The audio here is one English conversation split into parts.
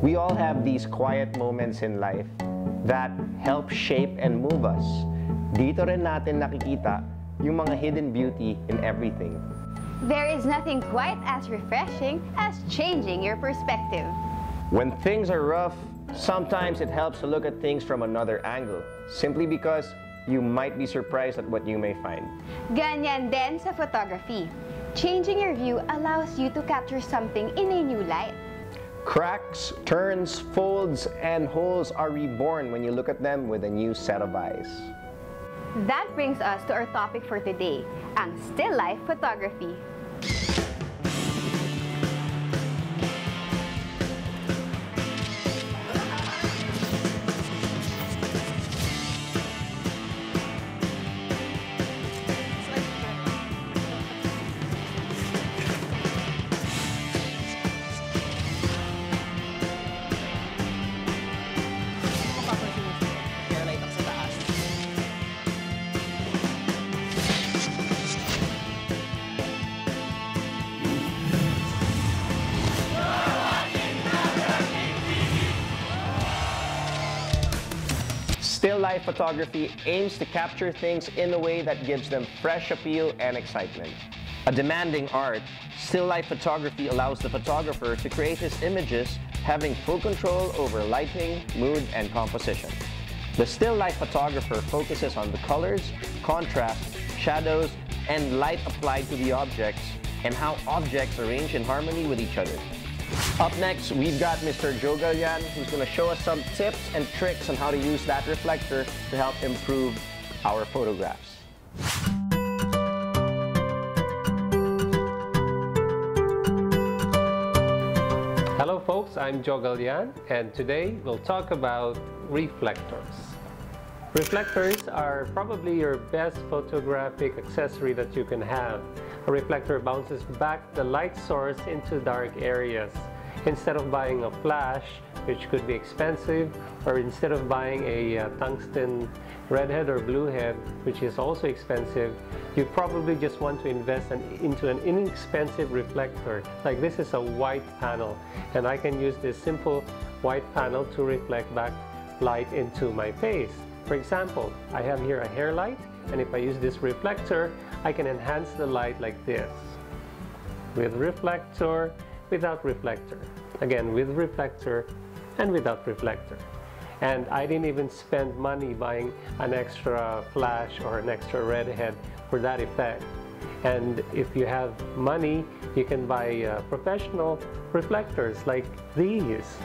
We all have these quiet moments in life that help shape and move us. Dito rin natin nakikita yung mga hidden beauty in everything. There is nothing quite as refreshing as changing your perspective. When things are rough, sometimes it helps to look at things from another angle, simply because you might be surprised at what you may find. Ganyan din sa photography. Changing your view allows you to capture something in a new light. Cracks, turns, folds, and holes are reborn when you look at them with a new set of eyes. That brings us to our topic for today, ang still life photography. Still life photography aims to capture things in a way that gives them fresh appeal and excitement. A demanding art, still life photography allows the photographer to create his images having full control over lighting, mood, and composition. The still life photographer focuses on the colors, contrast, shadows, and light applied to the objects, and how objects arrange in harmony with each other. Up next, we've got Mr. Joe Gallian, who's going to show us some tips and tricks on how to use that reflector to help improve our photographs. Hello folks, I'm Joe Gallian, and today we'll talk about reflectors. Reflectors are probably your best photographic accessory that you can have. A reflector bounces back the light source into dark areas. Instead of buying a flash, which could be expensive, or instead of buying a tungsten redhead or bluehead, which is also expensive, you probably just want to invest into an inexpensive reflector. Like this is a white panel, and I can use this simple white panel to reflect back light into my face. For example, I have here a hair light, and if I use this reflector, I can enhance the light like this. With reflector, without reflector. Again, with reflector and without reflector. And I didn't even spend money buying an extra flash or an extra redhead for that effect. And if you have money, you can buy professional reflectors like these.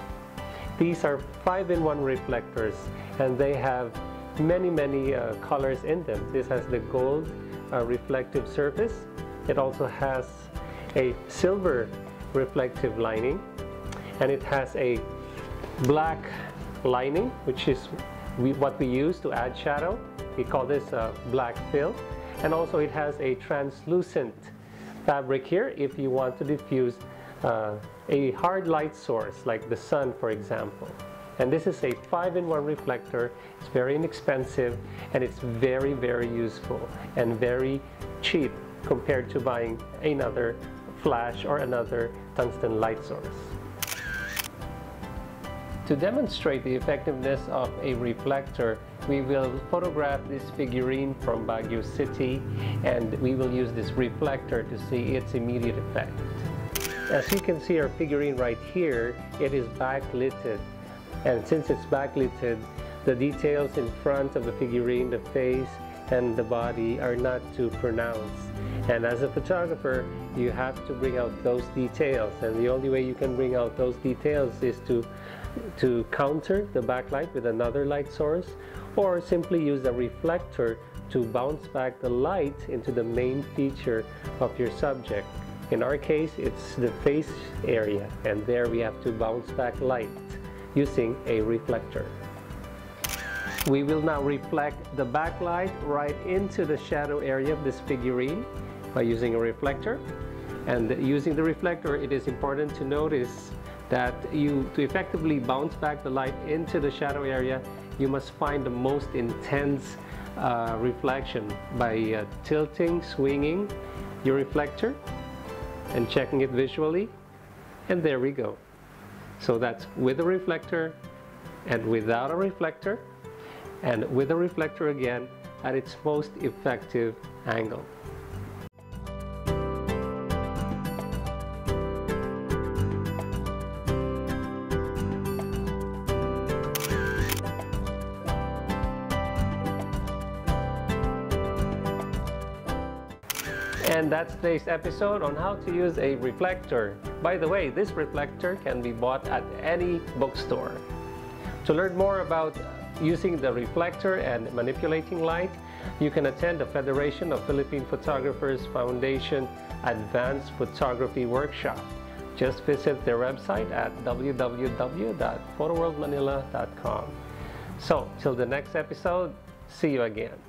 These are 5-in-1 reflectors, and they have many colors in them. This has the gold reflective surface. It also has a silver reflective lining, and it has a black lining, which is what we use to add shadow. We call this black fill. And also it has a translucent fabric here if you want to diffuse a hard light source like the sun, for example. And this is a 5-in-1 reflector. It's very inexpensive, and it's very useful and very cheap compared to buying another flash or another tungsten light source. To demonstrate the effectiveness of a reflector, we will photograph this figurine from Baguio City, and we will use this reflector to see its immediate effect. As you can see our figurine right here, it is backlighted. And since it's backlighted, the details in front of the figurine, the face and the body, are not too pronounced. And as a photographer, you have to bring out those details, and the only way you can bring out those details is to counter the backlight with another light source, or simply use a reflector to bounce back the light into the main feature of your subject. In our case, it's the face area, and there we have to bounce back light using a reflector. We will now reflect the backlight right into the shadow area of this figurine by using a reflector. And using the reflector, it is important to notice that to effectively bounce back the light into the shadow area, you must find the most intense reflection by tilting, swinging your reflector and checking it visually. And there we go. So that's with a reflector and without a reflector, and with a reflector again at its most effective angle. And that's today's episode on how to use a reflector. By the way, this reflector can be bought at any bookstore. To learn more about using the reflector and manipulating light, you can attend the Federation of Philippine Photographers Foundation Advanced Photography Workshop. Just visit their website at www.photoworldmanila.com. So, till the next episode, see you again.